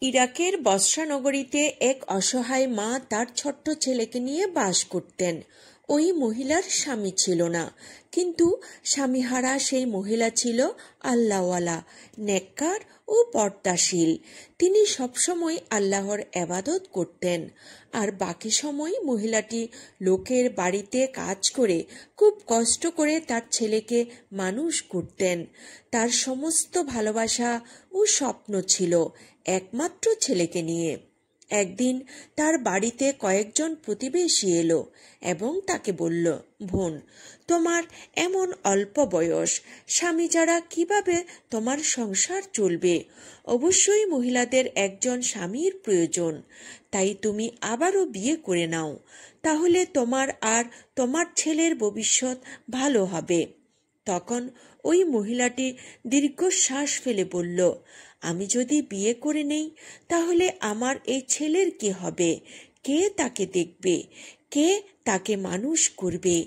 ইরাকের বসরা নগরীতে এক অসহায় মা তার ছোট্ট ছেলেকে নিয়ে বাস করতেন। ওই মহিলার স্বামী ছিল না, কিন্তু স্বামীহারা সেই মহিলা ছিল আল্লাহওয়ালা, নেককার ও পর্দাশীল। তিনি সবসময় আল্লাহর এবাদত করতেন, আর বাকি সময় মহিলাটি লোকের বাড়িতে কাজ করে খুব কষ্ট করে তার ছেলেকে মানুষ করতেন। তার সমস্ত ভালোবাসা ও স্বপ্ন ছিল একমাত্র ছেলেকে নিয়ে। একদিন তার বাড়িতে কয়েকজন প্রতিবেশী এলো এবং তাকে বলল, বোন, তোমার এমন অল্প বয়স, স্বামী ছাড়া কিভাবে তোমার সংসার চলবে? অবশ্যই মহিলাদের একজন স্বামীর প্রয়োজন, তাই তুমি আবারও বিয়ে করে নাও, তাহলে তোমার আর তোমার ছেলের ভবিষ্যৎ ভালো হবে। তখন ওই মহিলাটি দীর্ঘশ্বাস ফেলে বলল, আমি যদি বিয়ে করে নেই তাহলে আমার এই ছেলের কি হবে? কে তাকে দেখবে? কে তাকে মানুষ করবে?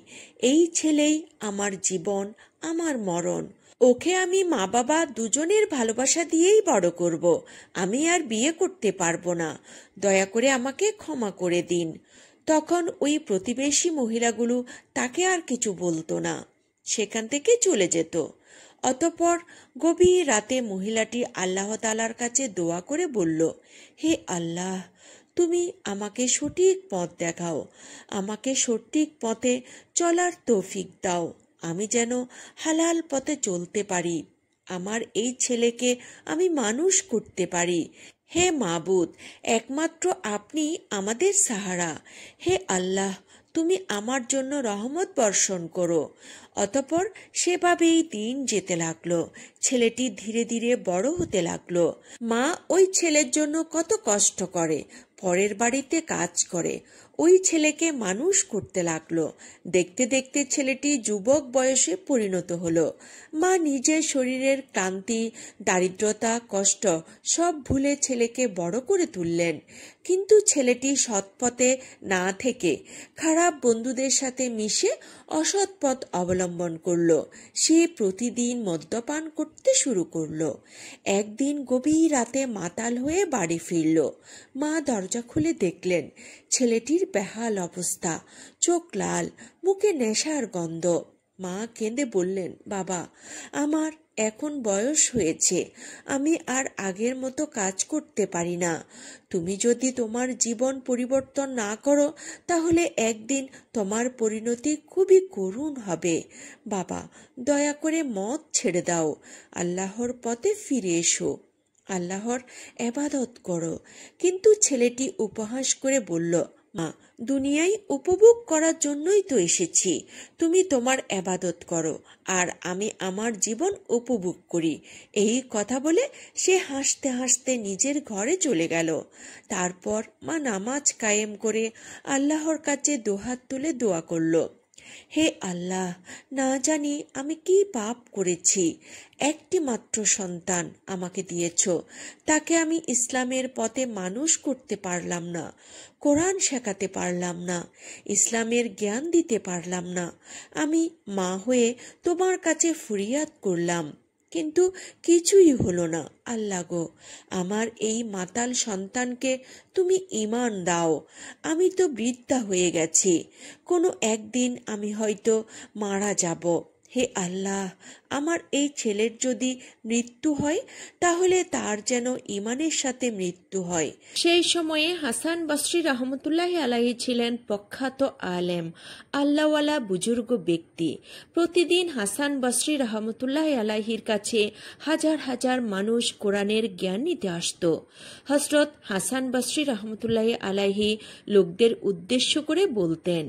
এই ছেলেই আমার জীবন, আমার মরণ। ওকে আমি মা বাবা দুজনের ভালোবাসা দিয়েই বড় করব। আমি আর বিয়ে করতে পারবো না। দয়া করে আমাকে ক্ষমা করে দিন। তখন ওই প্রতিবেশী মহিলাগুলো তাকে আর কিছু বলতো না, সেখান থেকে চলে যেত। অতঃপর গভীর রাতে মহিলাটি আল্লাহ তাআলার কাছে দোয়া করে বলল, হে আল্লাহ, তুমি আমাকে সঠিক পথ দেখাও, আমাকে সঠিক পথে চলার তৌফিক দাও, আমি যেন হালাল পথে চলতে পারি, আমার এই ছেলেকে আমি মানুষ করতে পারি। হে মাবুদ, একমাত্র আপনি আমাদের সাহারা। হে আল্লাহ, তুমি আমার জন্য রহমত বর্ষণ করো। অতঃপর সেভাবেই দিন যেতে লাগলো। ছেলেটি ধীরে ধীরে বড় হতে লাগলো। মা ওই ছেলের জন্য কত কষ্ট করে, পরের বাড়িতে কাজ করে, ওই ছেলেকে মানুষ করতে লাগলো। দেখতে দেখতে ছেলেটি যুবক বয়সে পরিণত হলো। মা নিজের শরীরের ক্লান্তি, দারিদ্রতা, কষ্ট সব ভুলে ছেলেকে বড় করে তুললেন। কিন্তু ছেলেটি সৎপথে না থেকে খারাপ বন্ধুদের সাথে মিশে অসৎ পথ অবলম্বন করল। সে প্রতিদিন মদ্যপান করতে শুরু করল। একদিন গভীর রাতে মাতাল হয়ে বাড়ি ফিরল। মা দরজা খুলে দেখলেন ছেলেটির বেহাল অবস্থা, চোখ লাল, মুখে নেশার গন্ধ। মা কেঁদে বললেন, বাবা, আমার এখন বয়স হয়েছে, আমি আর আগের মতো কাজ করতে পারি না। তুমি যদি তোমার জীবন পরিবর্তন না করো তাহলে একদিন তোমার পরিণতি খুবই করুণ হবে। বাবা, দয়া করে মদ ছেড়ে দাও, আল্লাহর পথে ফিরে এসো, আল্লাহর এবাদত করো। কিন্তু ছেলেটি উপহাস করে বলল, মা, দুনিয়ায় উপভোগ করার জন্যই তো এসেছি, তুমি তোমার এবাদত করো আর আমি আমার জীবন উপভোগ করি। এই কথা বলে সে হাসতে হাসতে নিজের ঘরে চলে গেল। তারপর মা নামাজ কায়েম করে আল্লাহর কাছে দুহাত তুলে দোয়া করল, হে আল্লাহ, না জানি আমি কি পাপ করেছি, একটি মাত্র সন্তান আমাকে দিয়েছ, তাকে আমি ইসলামের পথে মানুষ করতে পারলাম না, কোরআন শেখাতে পারলাম না, ইসলামের জ্ঞান দিতে পারলাম না। আমি মা হয়ে তোমার কাছে ফরিয়াদ করলাম, কিন্তু কিছুই হলো না। আল্লাহ গো, আমার এই মাতাল সন্তানকে তুমি ঈমান দাও। আমি তো বৃদ্ধা হয়ে গেছি, কোনো একদিন আমি হয়তো মারা যাব। হে আল্লাহ, আমার এই ছেলের যদি মৃত্যু হয় তাহলে তার যেন ঈমানের সাথে মৃত্যু হয়। সেই সময়ে হাসান বসরি রহমতুল্লাহ আলাইহি ছিলেন প্রখ্যাত আলেম, আল্লাহওয়ালা বুজুর্গ ব্যক্তি। প্রতিদিন হাসান বসরি রহমতুল্লাহ আলাইহির কাছে হাজার হাজার মানুষ কোরআনের জ্ঞান নিতে আসত। হযরত হাসান বসরি রহমতুল্লাহ আলাইহি লোকদের উদ্দেশ্য করে বলতেন,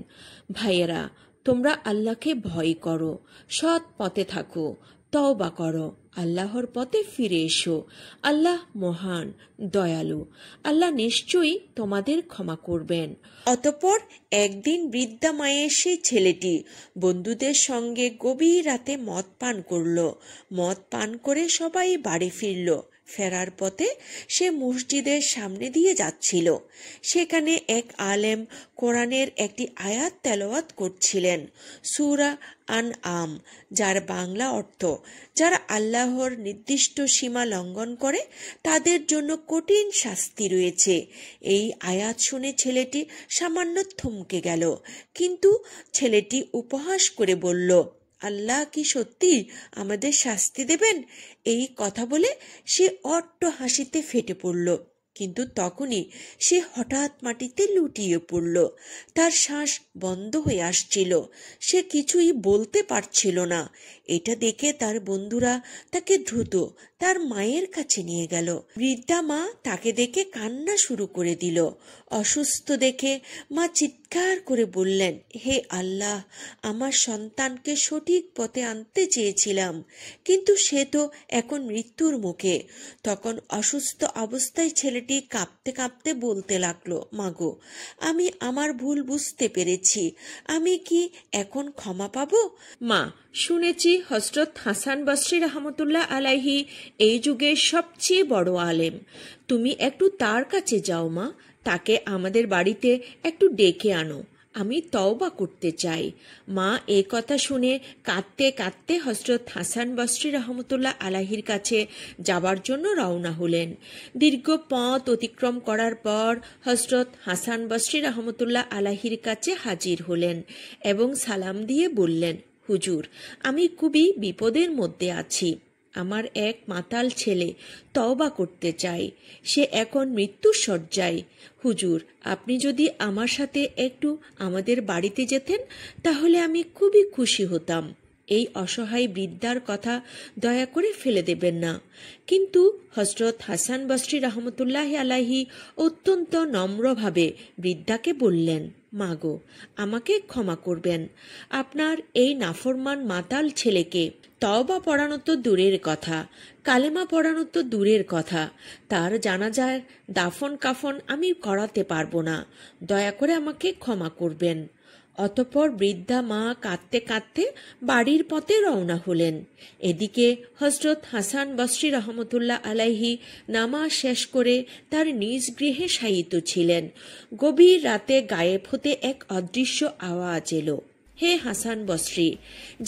ভাইয়েরা, তোমরা আল্লাহকে ভয় করো, সৎ পথে থাকো, তওবা করো, আল্লাহর পথে ফিরে এসো। আল্লাহ মহান, দয়ালু, আল্লাহ নিশ্চয়ই তোমাদের ক্ষমা করবেন। অতঃপর একদিন বৃদ্ধা মায়ের সেই ছেলেটি বন্ধুদের সঙ্গে গভীর রাতে মদ পান করল। মদ পান করে সবাই বাড়ি ফিরল। ফেরার পথে সে মসজিদের সামনে দিয়ে যাচ্ছিল। সেখানে এক আলেম কোরআনের একটি আয়াত তেলাওয়াত করছিলেন, সূরা আনআম, যার বাংলা অর্থ, যারা আল্লাহর নির্দিষ্ট সীমা লঙ্ঘন করে তাদের জন্য কঠিন শাস্তি রয়েছে। এই আয়াত শুনে ছেলেটি সামান্য থমকে গেল, কিন্তু ছেলেটি উপহাস করে বলল, আল্লাহ কি সত্যি আমাদের শাস্তি দেবেন? এই কথা বলে সে অট্ট হাসিতে ফেটে পড়ল। কিন্তু তখনই সে হঠাৎ মাটিতে লুটিয়ে পড়ল। তার শ্বাস বন্ধ হয়ে আসছিল, সে কিছুই বলতে পারছিল না। এটা দেখে তার বন্ধুরা তাকে দ্রুত তার মায়ের কাছে নিয়ে গেল। বৃদ্ধা মা তাকে দেখে কান্না শুরু করে দিল। অসুস্থ দেখে মা চিৎকার করে বললেন, হে আল্লাহ, আমার সন্তানকে সঠিক পথে আনতে চেয়েছিলাম, কিন্তু সে তো এখন মৃত্যুর মুখে। তখন অসুস্থ অবস্থায় ছেলেটি কাঁপতে কাঁপতে বলতে লাগলো, মাগো, আমি আমার ভুল বুঝতে পেরেছি, আমি কি এখন ক্ষমা পাবো? মা, শুনেছি হযরত হাসান বসরি রহমতুল্লাহ আলাইহি এই যুগের সবচেয়ে বড় আলেম। তুমি একটু তার কাছে যাও মা, তাকে আমাদের বাড়িতে একটু ডেকে আনো, আমি তওবা করতে চাই। মা এই কথা শুনে কাঁদতে কাঁদতে হযরত হাসান বসরি রহমতুল্লাহ আলাইহির কাছে যাবার জন্য রওনা হলেন। দীর্ঘ পথ অতিক্রম করার পর হযরত হাসান বসরি রহমতুল্লাহ আলাইহির কাছে হাজির হলেন এবং সালাম দিয়ে বললেন, হুজুর, আমি খুবই বিপদের মধ্যে আছি। আমার এক মাতাল ছেলে তওবা করতে চাই, সে এখন মৃত্যুর শয্যায়। হুজুর, আপনি যদি আমার সাথে একটু আমাদের বাড়িতে যেতেন তাহলে আমি খুবই খুশি হতাম। এই অসহায় বৃদ্ধার কথা দয়া করে ফেলে দেবেন না। কিন্তু হযরত হাসান বসরি রহমতুল্লাহ আলাইহি অত্যন্ত নম্রভাবে বৃদ্ধাকে বললেন, মাগো, আমাকে ক্ষমা করবেন। আপনার এই নাফরমান মাতাল ছেলেকে তওবা পড়ানো তো দূরের কথা, কালেমা পড়ানো তো দূরের কথা, তার জানাজার দাফন কাফন আমি করাতে পারবো না। দয়া করে আমাকে ক্ষমা করবেন। অতঃপর বৃদ্ধা মা কাঁদতে কাঁদতে বাড়ির পথে রওনা হলেন। এদিকে হযরত হাসান বসরি রহমতুল্লাহ আলাইহি নামাজ শেষ করে তার নিজ গৃহে শায়িত ছিলেন। গভীর রাতে গায়েব হতে এক অদৃশ্য আওয়াজ এলো, হে হাসান বসরি,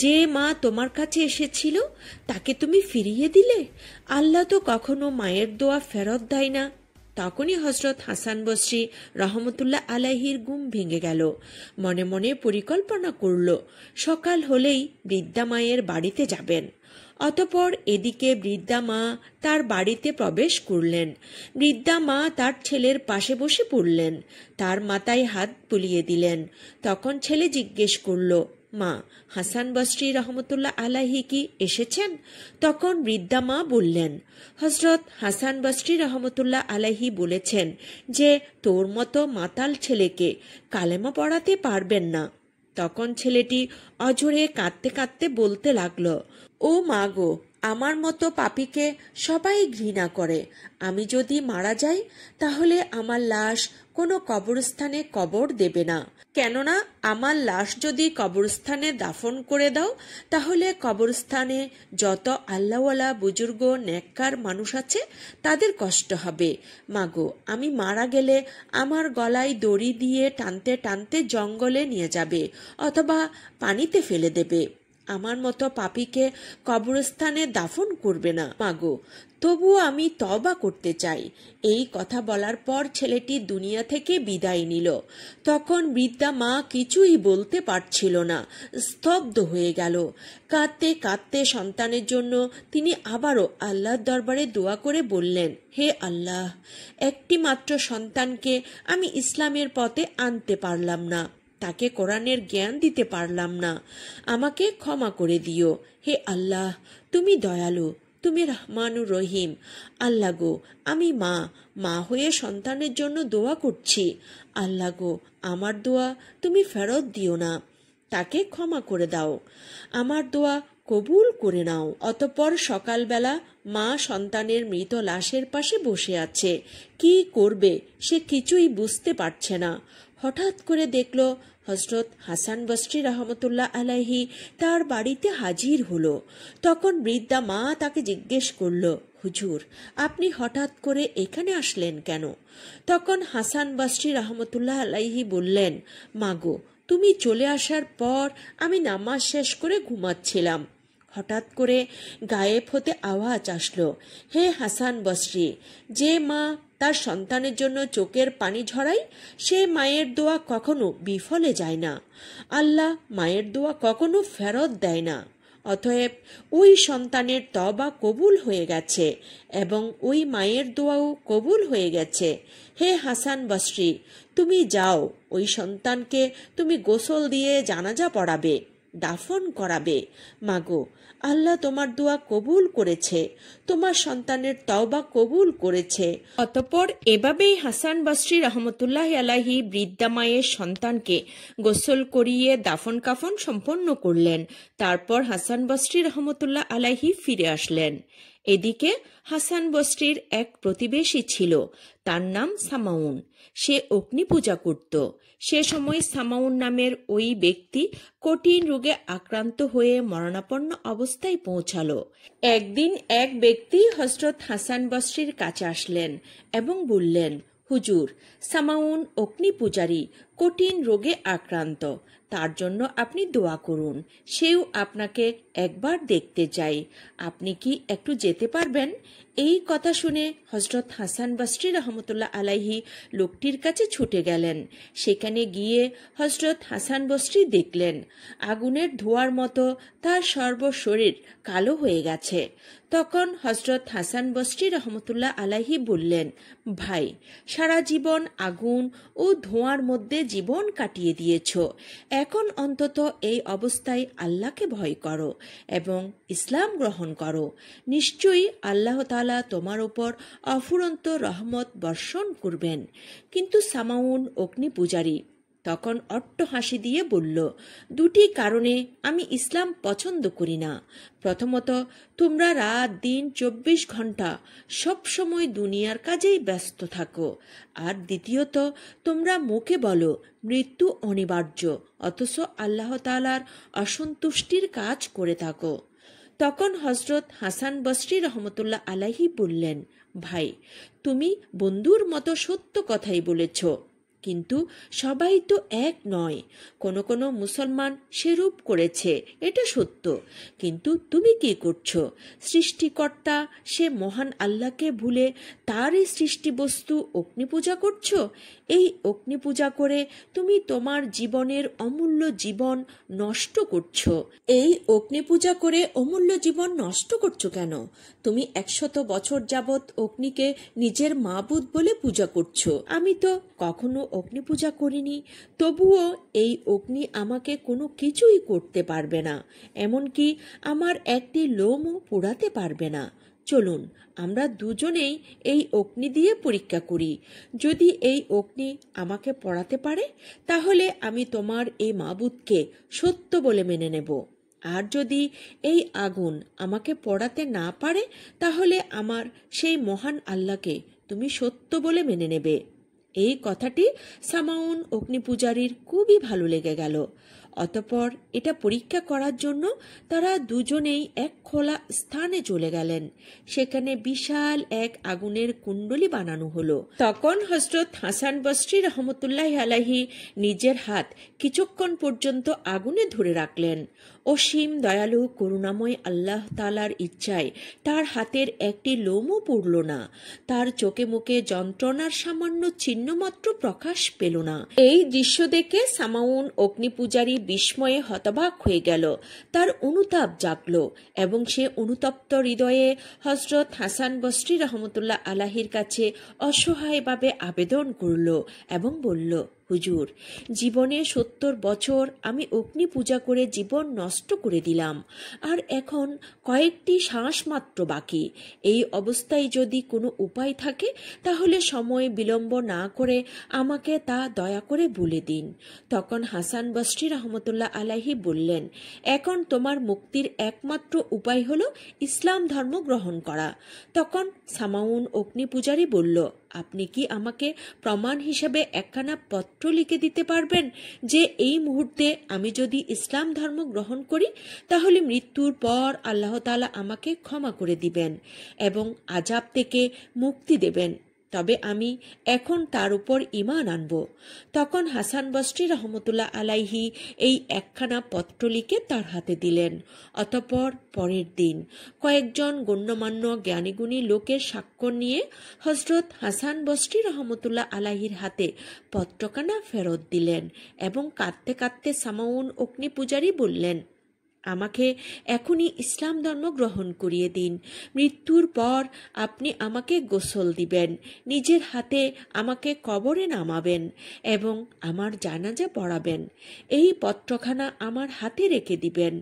যে মা তোমার কাছে এসেছিল তাকে তুমি ফিরিয়ে দিলে। আল্লাহ তো কখনো মায়ের দোয়া ফেরত দেয় না। তখনই হযরত হাসান বসরি রহমতুল্লাহ আলাইহির ঘুম ভেঙে গেল। মনে মনে পরিকল্পনা করল, সকাল হলেই বৃদ্ধা মায়ের বাড়িতে যাবেন। অতঃপর এদিকে বৃদ্ধা মা তার বাড়িতে প্রবেশ করলেন। বৃদ্ধা মা তার ছেলের পাশে বসে পড়লেন, তার মাথায় হাত বুলিয়ে দিলেন। তখন ছেলে জিজ্ঞেস করল, মা, হাসান বসরি রহমতুল্লাহ আলাইহি কি এসেছেন? তখন বৃদ্ধা মা বললেন, হযরত হাসান বসরি রহমতুল্লাহ আলাইহি বলেছেন যে তোর মতো মাতাল ছেলেকে কালেমা পড়াতে পারবেন না। তখন ছেলেটি অঝরে কাঁদতে কাঁদতে বলতে লাগলো, ও মা গো, আমার মতো পাপীকে সবাই ঘৃণা করে। আমি যদি মারা যাই তাহলে আমার লাশ কোনো কবরস্থানে কবর দেবে না, কেননা আমার লাশ যদি কবরস্থানে দাফন করে দাও তাহলে কবরস্থানে যত আল্লাহওয়ালা বুজুর্গ নেককার মানুষ আছে তাদের কষ্ট হবে। মাগো, আমি মারা গেলে আমার গলায় দড়ি দিয়ে টানতে টানতে জঙ্গলে নিয়ে যাবে অথবা পানিতে ফেলে দেবে। আমার মতো পাপীকে কবরস্থানে দাফন করবে না। মাগো, তবুও আমি তওবা করতে চাই। এই কথা বলার পর ছেলেটি দুনিয়া থেকে বিদায় নিল। তখন বৃদ্ধা মা কিছুই বলতে পারছিল না, স্তব্ধ হয়ে গেল। কাঁদতে কাঁদতে সন্তানের জন্য তিনি আবারও আল্লাহর দরবারে দোয়া করে বললেন, হে আল্লাহ, একটি মাত্র সন্তানকে আমি ইসলামের পথে আনতে পারলাম না, তাকে কোরআনের জ্ঞান দিতে পারলাম না, আমাকে ক্ষমা করে দিও। হে আল্লাহ, তুমি দয়ালু, তুমি রহমানুর রহিম। আল্লাহ গো, আমি মা হয়ে সন্তানের জন্য দোয়া করছি। আল্লাহ গো, আমার দোয়া তুমি ফেরত দিও না, তাকে ক্ষমা করে দাও, আমার দোয়া কবুল করে নাও। অতঃপর সকালবেলা মা সন্তানের মৃত লাশের পাশে বসে আছে। কি করবে সে কিছুই বুঝতে পারছে না। হঠাৎ করে দেখল হযরত হাসান বসরি রহমতুল্লাহ আলাইহি তার বাড়িতে হাজির হলো। তখন বৃদ্ধা মা তাকে জিজ্ঞেস করল, হুজুর, আপনি হঠাৎ করে এখানে আসলেন কেন? তখন হাসান বসরি রহমতুল্লাহ আলাইহি বললেন, মাগো, তুমি চলে আসার পর আমি নামাজ শেষ করে ঘুমাচ্ছিলাম। হঠাৎ করে গায়েব হতে আওয়াজ আসলো, হে হাসান বসরি, যে মা তার সন্তানের জন্য চোখের পানি ঝরায়, সে মায়ের দোয়া কখনো বিফলে যায় না। আল্লাহ মায়ের দোয়া কখনো ফেরত দেয় না। অতএব ওই সন্তানের তওবা কবুল হয়ে গেছে এবং ওই মায়ের দোয়াও কবুল হয়ে গেছে। হে হাসান বসরি, তুমি যাও, ওই সন্তানকে তুমি গোসল দিয়ে জানাজা পড়াবে, দাফন করাবে। মাগো, আল্লাহ তোমার দোয়া কবুল করেছে, তোমার সন্তানের তওবা কবুল করেছে। অতঃপর এভাবেই হাসান বসরি রহমতুল্লাহ আলাইহি বৃদ্ধা মায়ের সন্তানকে গোসল করিয়ে দাফন কাফন সম্পন্ন করলেন। তারপর হাসান বসরি রহমতুল্লাহ আলাইহি ফিরে আসলেন। এদিকে হাসান বসরির এক প্রতিবেশী ছিল, তার নাম সামাউন। সে অগ্নি পূজা করত। সে সময় সামাউন নামের ওই ব্যক্তি কঠিন রোগে আক্রান্ত হয়ে মরণাপন্ন অবস্থায় পৌঁছালো। একদিন এক ব্যক্তি হযরত হাসান বসরির কাছে আসলেন এবং বললেন, হুজুর, সামাউন অগ্নি পূজারী কঠিন রোগে আক্রান্ত, তার জন্য আপনি দোয়া করুন, সেও আপনাকে একবার দেখতে চাই, আপনি কি একটু যেতে পারবেন? এই কথা শুনে হযরত হাসান বসরি রহমতুল্লাহ আলাইহি লোকটির কাছে ছুটে গেলেন। সেখানে গিয়ে হযরত হাসান বসরি দেখলেন আগুনের ধোঁয়ার মতো তার সর্বশরীর কালো হয়ে গেছে। তখন হযরত হাসান বসরি রহমতুল্লাহ আলাইহি বললেন, ভাই, সারা জীবন আগুন ও ধোঁয়ার মধ্যে জীবন কাটিয়ে দিয়েছ, এখন অন্তত এই অবস্থায় আল্লাহকে ভয় করো এবং ইসলাম গ্রহণ করো। নিশ্চয়ই আল্লাহ তাআলা তোমার উপর অফুরন্ত রহমত বর্ষণ করবেন। কিন্তু সামাউন অগ্নি পূজারী তখন অট্ট হাসি দিয়ে বলল, দুটি কারণে আমি ইসলাম পছন্দ করি না। প্রথমত, তোমরা রাত দিন 24 ঘন্টা সব সময় দুনিয়ার কাজেই ব্যস্ত থাকো, আর দ্বিতীয়ত, তোমরা মুখে বলো মৃত্যু অনিবার্য, অথচ আল্লাহ তাআলার অসন্তুষ্টির কাজ করে থাকো। তখন হযরত হাসান বসরি রহমতুল্লাহ আলাইহি বললেন, ভাই, তুমি বন্ধুর মতো সত্য কথাই বলেছ, কিন্তু সবাই তো এক নয়। কোন কোন মুসলমান সেরূপ করেছে, এটা সত্য, কিন্তু তুমি কি করছো? সৃষ্টিকর্তা সে মহান আল্লাহকে ভুলে তারই সৃষ্টি বস্তু অগ্নি পূজা করছো। এই অগ্নি পূজা করে তুমি তোমার জীবনের অমূল্য জীবন নষ্ট করছো। এই অগ্নি পূজা করে অমূল্য জীবন নষ্ট করছো কেন? তুমি 100 বছর যাবৎ অগ্নিকে নিজের মাবুদ বলে পূজা করছো। আমি তো কখনো অগ্নি পূজা করিনি, তবুও এই অগ্নি আমাকে কোনো কিছুই করতে পারবে না, এমনকি আমার একটি লোমও পোড়াতে পারবে না। চলুন আমরা দুজনেই এই অগ্নি দিয়ে পরীক্ষা করি। যদি এই অগ্নি আমাকে পড়াতে পারে, তাহলে আমি তোমার এই মাবুদকে সত্য বলে মেনে নেব। আর যদি এই আগুন আমাকে পড়াতে না পারে, তাহলে আমার সেই মহান আল্লাহকে তুমি সত্য বলে মেনে নেবে। এই কথাটি সামাউন অগ্নি পূজারীর খুবই ভালো লেগে গেল। অতঃপর এটা পরীক্ষা করার জন্য তারা দুজনেই এক খোলা স্থানে চলে গেলেন। সেখানে বিশাল এক আগুনের কুণ্ডলী বানানো হলো। তখন হযরত হাসান বসরি রহমতুল্লাহ আলাইহি নিজের হাত কিছুক্ষণ পর্যন্ত আগুনে ধরে রাখলেন। অসীম দয়ালু করুণাময় আল্লাহ তাআলার ইচ্ছায় তার হাতের একটি লোমও পুড়ল না। তার চোখে মুখে যন্ত্রণার সামান্য চিহ্ন মাত্র প্রকাশ পেল না। এই দৃশ্য দেখে সামাউন অগ্নি পূজারী বিস্ময়ে হতবাক হয়ে গেল। তার অনুতাপ জাগল এবং সে অনুতপ্ত হৃদয়ে হযরত হাসান বসরি রহমতুল্লাহ আলাইহির কাছে অসহায়ভাবে আবেদন করল এবং বলল, হুজুর, জীবনে 70 বছর আমি অগ্নি পূজা করে জীবন নষ্ট করে দিলাম, আর এখন কয়েকটি শ্বাস মাত্র বাকি। এই অবস্থায় যদি কোনো উপায় থাকে, তাহলে সময় বিলম্ব না করে আমাকে তা দয়া করে বলে দিন। তখন হাসান বসরি রহমতুল্লাহ আলাইহি বললেন, এখন তোমার মুক্তির একমাত্র উপায় হলো ইসলাম ধর্ম গ্রহণ করা। তখন সামাউন অগ্নি পূজারী বলল, আপনি কি আমাকে প্রমাণ হিসেবে একখানা পত্র লিখে দিতে পারবেন যে এই মুহূর্তে আমি যদি ইসলাম ধর্ম গ্রহণ করি তাহলে মৃত্যুর পর আল্লাহ তাআলা আমাকে ক্ষমা করে দিবেন এবং আযাব থেকে মুক্তি দেবেন, তবে আমি এখন তার উপর ঈমান আনব। তখন হাসান বসরি রহমতুল্লাহ আলাইহি এই একখানা পত্র লিখে তার হাতে দিলেন। অতঃপর পরের দিন কয়েকজন গণ্যমান্য জ্ঞানীগুণী লোকের স্বাক্ষর নিয়ে হযরত হাসান বসরি রহমতুল্লাহ আলাইহির হাতে পত্রখানা ফেরত দিলেন এবং কাঁদতে কাঁদতে সামাউন অগ্নি পূজারী বললেন, আমাকে এখনই ইসলাম ধর্ম গ্রহণ করিয়ে দিন। মৃত্যুর পর আপনি আমাকে গোসল দিবেন, নিজের হাতে আমাকে কবরে নামাবেন এবং আমার জানাজা পড়াবেন। এই পত্রখানা আমার হাতে রেখে দিবেন।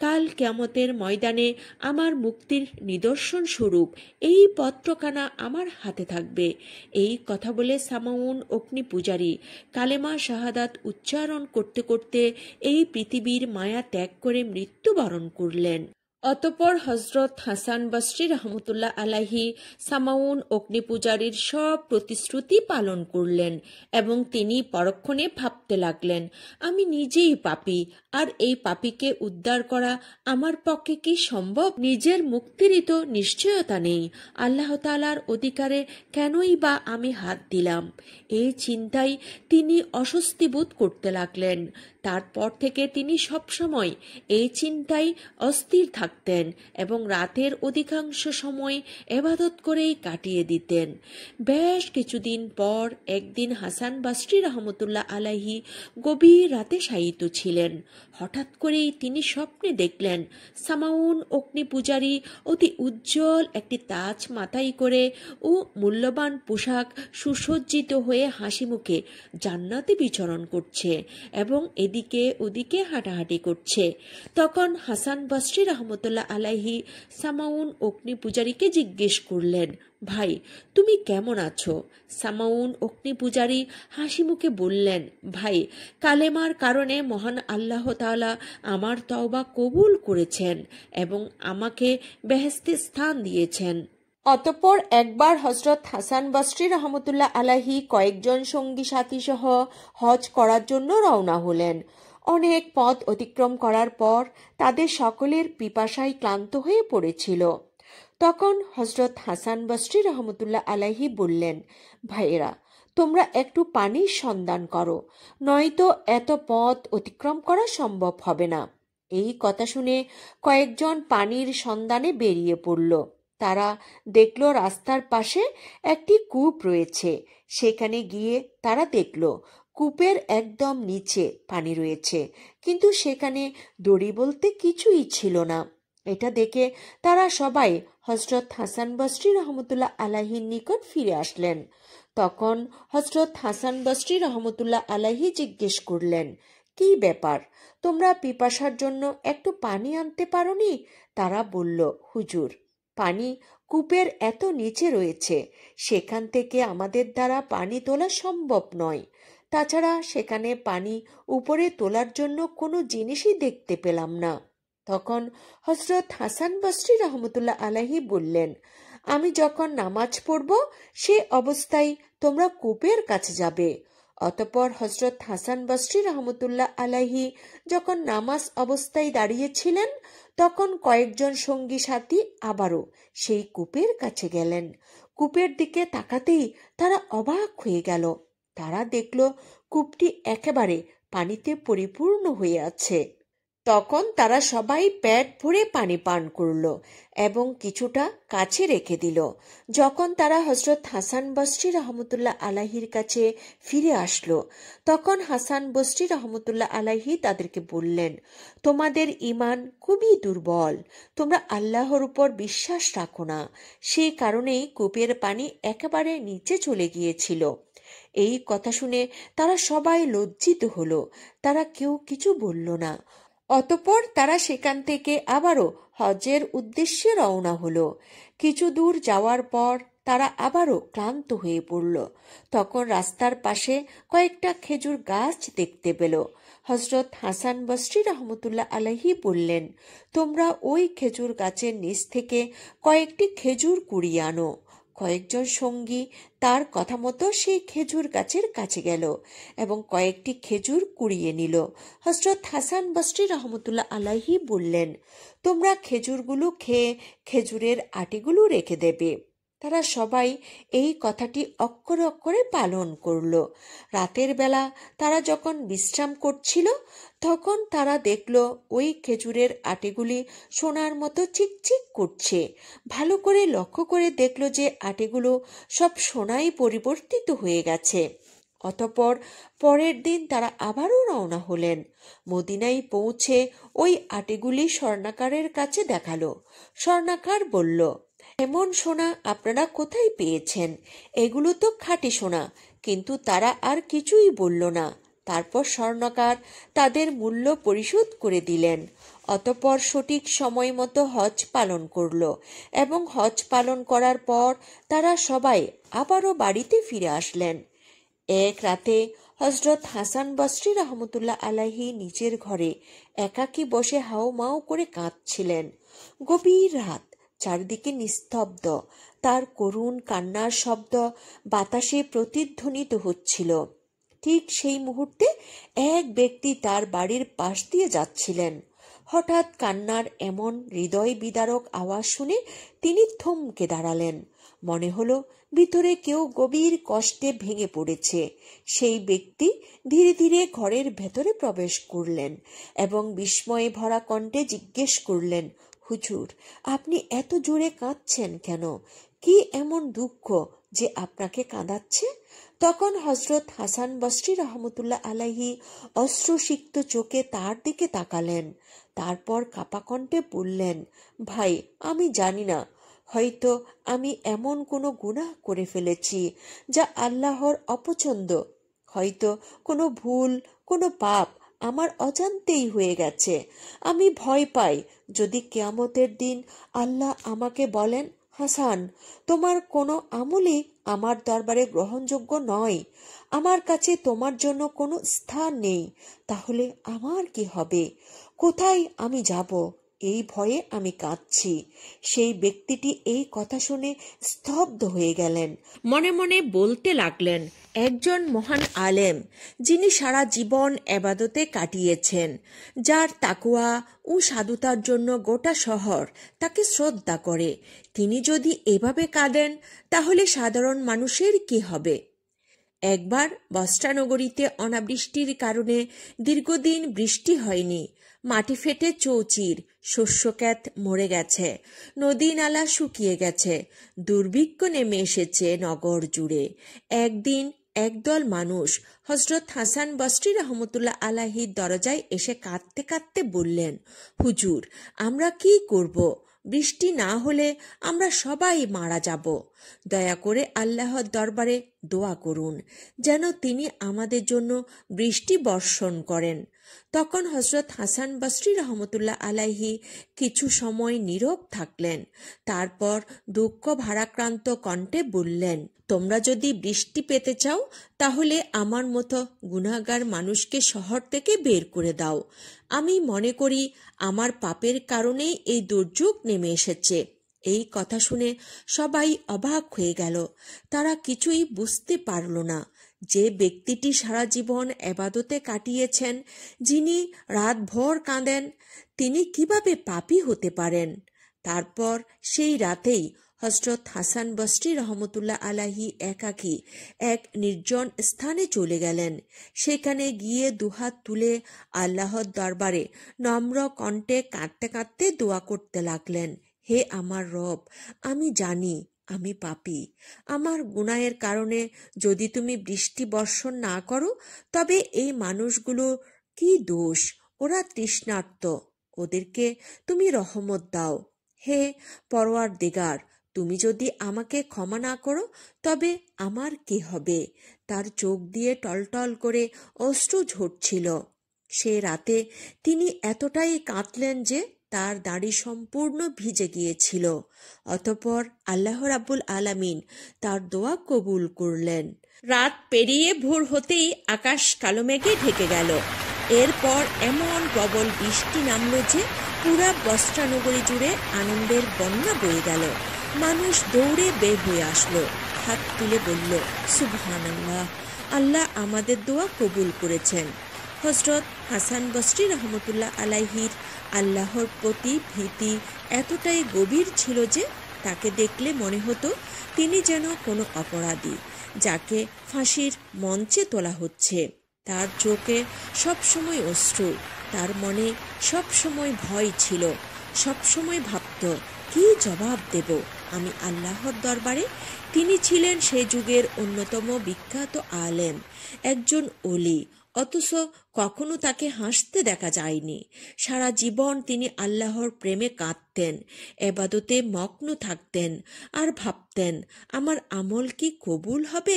কাল কিয়ামতের ময়দানে আমার মুক্তির নিদর্শন স্বরূপ এই পত্রখানা আমার হাতে থাকবে। এই কথা বলে সামাউন অগ্নি পূজারী কালেমা শাহাদাত উচ্চারণ করতে করতে এই পৃথিবীর মায়া ত্যাগ করে মৃত্যুবরণ করলেন। অতঃপর হযরত হাসান বসরি রহমতুল্লাহ আলাইহি সামাউন অগ্নি পূজারীর সব প্রতিশ্রুতি পালন করলেন এবং তিনি পরক্ষণে ভাবতে লাগলেন, আমি নিজেই পাপী, আর এই পাপীকে উদ্ধার করা আমার পক্ষে কি সম্ভব? নিজের মুক্তিরই তো নিশ্চয়তা নেই, আল্লাহ তাআলার অধিকারে কেনই বা আমি হাত দিলাম? এই চিন্তায় তিনি অস্বস্তি বোধ করতে লাগলেন। তারপর থেকে তিনি সবসময় এই চিন্তায় অস্থির থাকতেন এবং রাতের অধিকাংশ সময় ইবাদত করেই কাটিয়ে দিতেন। বেশ কিছুদিন পর একদিন হাসান বসরি রহমতুল্লাহ আলাইহি গভীর রাতে শায়িত ছিলেন। হঠাৎ করেই তিনি স্বপ্নে দেখলেন সামাউন অগ্নি পূজারী অতি উজ্জ্বল একটি তাজ মাথায় করে ও মূল্যবান পোশাক সুসজ্জিত হয়ে হাসি মুখে জান্নাতে বিচরণ করছে এবং এদিকে ওদিকে হাঁটাহাঁটি করছে। তখন হাসান বসরি রহমতুল্লাহ আলাইহি সামাউন অগ্নি পূজারীকে জিজ্ঞেস করলেন, ভাই তুমি কেমন আছো? সামাউন অগ্নি পূজারী হাসি মুখে বললেন, ভাই কালেমার কারণে মহান আল্লাহ তাআলা আমার তওবা কবুল করেছেন এবং আমাকে বেহেশতে স্থান দিয়েছেন। অতঃপর একবার হযরত হাসান বসরি রহমতুল্লাহ আলাইহি কয়েকজন সঙ্গী সাথী সহ হজ করার জন্য রওনা হলেন। অনেক পথ অতিক্রম করার পর তাদের সকলের পিপাসায় ক্লান্ত হয়ে পড়েছিল। তখন হযরত হাসান বসরি রহমতুল্লাহ আলাইহি বললেন, ভাইয়েরা তোমরা একটু পানির সন্ধান করো, নয়তো এত পথ অতিক্রম করা সম্ভব হবে না। এই কথা শুনে কয়েকজন পানির সন্ধানে বেরিয়ে পড়ল। তারা দেখল রাস্তার পাশে একটি কূপ রয়েছে। সেখানে গিয়ে তারা দেখল কূপের একদম নিচে পানি রয়েছে, কিন্তু সেখানে দড়ি বলতে কিছুই ছিল না। এটা দেখে তারা সবাই হযরত হাসান বসরি রহমতুল্লাহ আলাইহির নিকট ফিরে আসলেন। তখন হযরত হাসান বসরি রহমতুল্লাহ আলাইহি জিজ্ঞেস করলেন, কি ব্যাপার, তোমরা পিপাসার জন্য একটু পানি আনতে পারোনি? তারা বলল, হুজুর পানি কূপের এত নিচে রয়েছে, সেখান থেকে আমাদের দ্বারা পানি তোলা সম্ভব নয়। তাছাড়া সেখানে পানি উপরে তোলার জন্য কোনো জিনিসই দেখতে পেলাম না। তখন হযরত হাসান বসরি রহমতুল্লাহ আলাইহি বললেন, আমি যখন নামাজ পড়ব সে অবস্থায় তোমরা কূপের কাছে যাবে। অতঃপর হযরত হাসান বসরি রহমতুল্লাহ আলাইহি যখন নামাজ অবস্থায় দাঁড়িয়েছিলেন তখন কয়েকজন সঙ্গী সাথী আবারও সেই কূপের কাছে গেলেন। কূপের দিকে তাকাতেই তারা অবাক হয়ে গেল। তারা দেখল কূপটি একেবারে পানিতে পরিপূর্ণ হয়ে আছে। তখন তারা সবাই পেট ভরে পানি পান করল এবং কিছুটা কাছে রেখে দিল। যখন তারা হযরত হাসান বসরি রহমতুল্লাহ আলাইহির কাছে ফিরে আসলো তখন হাসান বসরি রহমতুল্লাহ আলাইহি তাদেরকে বললেন, তোমাদের ঈমান খুবই দুর্বল, তোমরা আল্লাহর উপর বিশ্বাস রাখো না, সেই কারণেই কূপের পানি একেবারে নিচে চলে গিয়েছিল। এই কথা শুনে তারা সবাই লজ্জিত হলো। তারা কেউ কিছু বলল না। অতঃপর তারা সেখান থেকে আবারও হজের উদ্দেশ্যে রওনা হলো। কিছু দূর যাওয়ার পর তারা আবারও ক্লান্ত হয়ে পড়ল। তখন রাস্তার পাশে কয়েকটা খেজুর গাছ দেখতে পেল। হযরত হাসান বসরি রহমতুল্লাহ আলাইহি বললেন, তোমরা ওই খেজুর গাছের নিচ থেকে কয়েকটি খেজুর কুড়িয়ে আনো। কয়েকজন সঙ্গী তার কথা মতো সেই খেজুর গাছের কাছে গেল এবং কয়েকটি খেজুর কুড়িয়ে নিল। হযরত হাসান বসরি রহমতুল্লাহ আলাইহি বললেন, তোমরা খেজুরগুলো খেয়ে খেজুরের আটিগুলো রেখে দেবে। তারা সবাই এই কথাটি অক্ষরে অক্ষরে পালন করল। রাতের বেলা তারা যখন বিশ্রাম করছিল তখন তারা দেখল ওই খেজুরের আটিগুলি সোনার মতো চিকচিক করছে। ভালো করে লক্ষ্য করে দেখল যে আটিগুলো সব সোনায় পরিবর্তিত হয়ে গেছে। অতঃপর পরের দিন তারা আবারও রওনা হলেন। মদিনায় পৌঁছে ওই আটিগুলি স্বর্ণকারের কাছে দেখালো। স্বর্ণকার বলল, এমন সোনা আপনারা কোথায় পেয়েছেন? এগুলো তো খাঁটি সোনা। কিন্তু তারা আর কিছুই বলল না। তারপর স্বর্ণকার তাদের মূল্য পরিশোধ করে দিলেন। অতঃপর সঠিক সময় মতো হজ পালন করল এবং হজ পালন করার পর তারা সবাই আবারও বাড়িতে ফিরে আসলেন। এক রাতে হযরত হাসান বসরি রহমতুল্লাহ আলাইহি নিজের ঘরে একাকী বসে হাউমাউ করে কাঁদছিলেন। গভীর রাত, চারদিকে নিস্তব্ধ। তার করুণ কান্নার শব্দ বাতাসে প্রতিধ্বনিত হচ্ছিল। ঠিক সেই মুহূর্তে এক ব্যক্তি তার বাড়ির পাশ দিয়ে যাচ্ছিলেন। হঠাৎ কান্নার এমন হৃদয় বিদারক আওয়াজ শুনে তিনি থমকে দাঁড়ালেন। মনে হলো ভিতরে কেউ গভীর কষ্টে ভেঙে পড়েছে। সেই ব্যক্তি ধীরে ধীরে ঘরের ভেতরে প্রবেশ করলেন এবং বিস্ময়ে ভরা কণ্ঠে জিজ্ঞেস করলেন, হুজুর, আপনি এত জোরে কাঁদছেন কেন? কি এমন দুঃখ যে আপনাকে কাঁদাচ্ছে? তখন হযরত হাসান বসরি রহমতুল্লাহ আলাইহি অশ্রুসিক্ত চোখে তার দিকে তাকালেন। তারপর কাঁপা কণ্ঠে বললেন, ভাই, আমি জানি না, হয়তো আমি এমন কোনো গুনাহ করে ফেলেছি যা আল্লাহর অপছন্দ। হয়তো কোনো ভুল, কোনো পাপ আমার অজান্তেই হয়ে গেছে। আমি ভয় পাই যদি কিয়ামতের দিন আল্লাহ আমাকে বলেন, হাসান, তোমার কোনো আমলই আমার দরবারে গ্রহণযোগ্য নয়, আমার কাছে তোমার জন্য কোনো স্থান নেই, তাহলে আমার কি হবে? কোথায় আমি যাব? এই ভয়ে আমি কাঁদছি। সেই ব্যক্তিটি এই কথা শুনে স্তব্ধ হয়ে গেলেন। মনে মনে বলতে লাগলেন, একজন মহান আলেম, যিনি সারা জীবন এবাদতে কাটিয়েছেন, যার তাকওয়া ও সাধুতার জন্য গোটা শহর তাকে শ্রদ্ধা করে, তিনি যদি এভাবে কাঁদেন তাহলে সাধারণ মানুষের কি হবে? একবার বস্ত্রানগরীতে অনাবৃষ্টির কারণে দীর্ঘদিন বৃষ্টি হয়নি। মাটি ফেটে চৌচির, শস্যক্ষেত মরে গেছে, নদী নালা শুকিয়ে গেছে, দুর্ভিক্ষ নেমে এসেছে নগর জুড়ে। একদিন একদল মানুষ হযরত হাসান বসরি রহমতুল্লাহ আলাইহির দরজায় এসে কাঁদতে কাঁদতে বললেন, হুজুর, আমরা কি করব? বৃষ্টি না হলে আমরা সবাই মারা যাব। দয়া করে আল্লাহর দরবারে দোয়া করুন যেন তিনি আমাদের জন্য বৃষ্টি বর্ষণ করেন। তখন হযরত হাসান বসরি রহমতুল্লাহ আলাইহি কিছু সময় নীরব থাকলেন। তারপর দুঃখ ভারাক্রান্ত কণ্ঠে বললেন, তোমরা যদি বৃষ্টি পেতে চাও তাহলে আমার মতো গুনাহগার মানুষকে শহর থেকে বের করে দাও। আমি মনে করি আমার পাপের কারণেই এই দুর্যোগ নেমে এসেছে। এই কথা শুনে সবাই অবাক হয়ে গেল। তারা কিছুই বুঝতে পারল না। যে ব্যক্তিটি সারা জীবন এবাদতে কাটিয়েছেন, যিনি রাতভর কাঁদেন, তিনি কিভাবে পাপী হতে পারেন? তারপর সেই রাতেই হযরত হাসান বসরি রহমতুল্লাহ আলাইহি একাকী এক নির্জন স্থানে চলে গেলেন। সেখানে গিয়ে দুহাত তুলে আল্লাহর দরবারে নম্র কণ্ঠে কাঁদতে কাঁদতে দোয়া করতে লাগলেন, হে আমার রব, আমি জানি আমি পাপী। আমার গুনাহের কারণে যদি তুমি বৃষ্টি বর্ষণ না করো তবে এই মানুষগুলোর কি দোষ? ওরা তৃষ্ণার্ত, ওদেরকে তুমি রহমত দাও। হে পরওয়ারদিগার, তুমি যদি আমাকে ক্ষমা না করো তবে আমার কি হবে? তার চোখ দিয়ে টলটল করে অশ্রু ঝরছিল। সে রাতে তিনি এতটাই কাঁদলেন যে তার দাড়ি সম্পূর্ণ ভিজে গিয়েছিল। অতঃপর আল্লাহ রাব্বুল আলামিন তার দোয়া কবুল করলেন। রাত পেরিয়ে ভোর হতেই আকাশ কালো মেঘে ঢেকে গেল। এরপর এমন প্রবল বৃষ্টি নামল যে পুরা বস্ত্রানগরী জুড়ে আনন্দের বন্যা বয়ে গেল। মানুষ দৌড়ে বের হয়ে আসলো, হাত তুলে বলল, সুবহানাল্লাহ, আল্লাহ আমাদের দোয়া কবুল করেছেন। হযরত হাসান বসরি রহমতুল্লাহ আলাইহির আল্লাহর প্রতি ভীতি এতটাই গভীর ছিল যে তাকে দেখলে মনে হতো তিনি যেন কোনো অপরাধী যাকে ফাঁসির মঞ্চে তোলা হচ্ছে। তার চোখে সবসময় অশ্রু, তার মনে সবসময় ভয় ছিল, সবসময় ভাবত, কি জবাব দেব আমি আল্লাহর দরবারে। তিনি ছিলেন সে যুগের অন্যতম বিখ্যাত আলেম, একজন ওলি, অথচ কখনো তাকে হাসতে দেখা যায়নি। সারা জীবন তিনি আল্লাহর প্রেমে কাঁদতেন, এবাদতে মগ্ন থাকতেন আর ভাবতেন, আমার আমল কি কবুল হবে?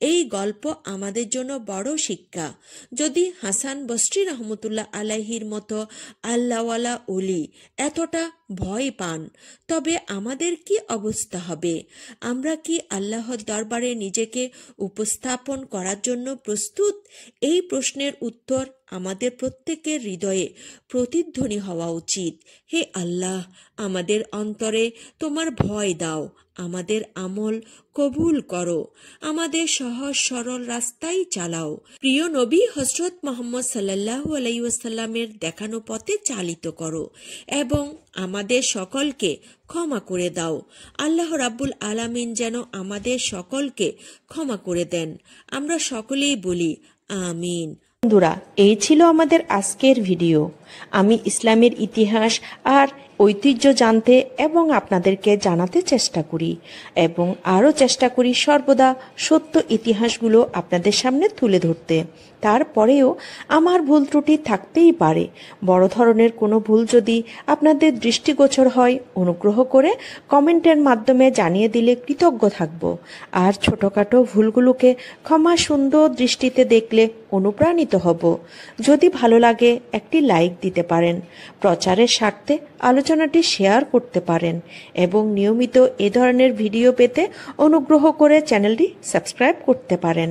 এই গল্প আমাদের জন্য বড় শিক্ষা। যদি হাসান বসরি রহমতুল্লাহ আলাইহির মতো আল্লাহওয়ালা ওলি এতটা ভয় পান, তবে আমাদের কি অবস্থা হবে? আমরা কি আল্লাহর দরবারে নিজেকে উপস্থাপন করার জন্য প্রস্তুত? এই প্রশ্নের উত্তর আমাদের প্রত্যেকের হৃদয়ে প্রতিধ্বনি হওয়া উচিত। হে আল্লাহ, আমাদের অন্তরে তোমার ভয় দাও, আমাদের আমল কবুল করো, আমাদের সহজ সরল রাস্তায় চালাও। প্রিয় নবী হযরত মুহাম্মদ সাল্লাল্লাহু আলাইহি ওয়াসাল্লামের দেখানো পথে চালিত করো এবং আমাদের সকলকে ক্ষমা করে দাও। আল্লাহ রাব্বুল আলামিন যেন আমাদের সকলকে ক্ষমা করে দেন। আমরা সকলেই বলি আমিন। বন্ধুরা, এই ছিল আমাদের আজকের ভিডিও। আমি ইসলামের ইতিহাস আর ঐতিহ্য জানতে এবং আপনাদেরকে জানাতে চেষ্টা করি এবং আরও চেষ্টা করি সর্বদা সত্য ইতিহাসগুলো আপনাদের সামনে তুলে ধরতে। তারপরেও আমার ভুল ত্রুটি থাকতেই পারে। বড় ধরনের কোনো ভুল যদি আপনাদের দৃষ্টিগোচর হয়, অনুগ্রহ করে কমেন্টের মাধ্যমে জানিয়ে দিলে কৃতজ্ঞ থাকব। আর ছোটখাটো ভুলগুলোকে ক্ষমা সুন্দর দৃষ্টিতে দেখলে অনুপ্রাণিত হব। যদি ভালো লাগে একটি লাইক দিতে পারেন, প্রচারের স্বার্থে আলোচনাটি শেয়ার করতে পারেন এবং নিয়মিত এ ধরনের ভিডিও পেতে অনুগ্রহ করে চ্যানেলটি সাবস্ক্রাইব করতে পারেন।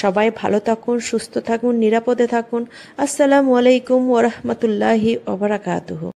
সবাই ভালো থাকুন, সুস্থ থাকুন, নিরাপদে থাকুন। আসসালামু আলাইকুম ওয়া রাহমাতুল্লাহি ওয়া বারাকাতুহু।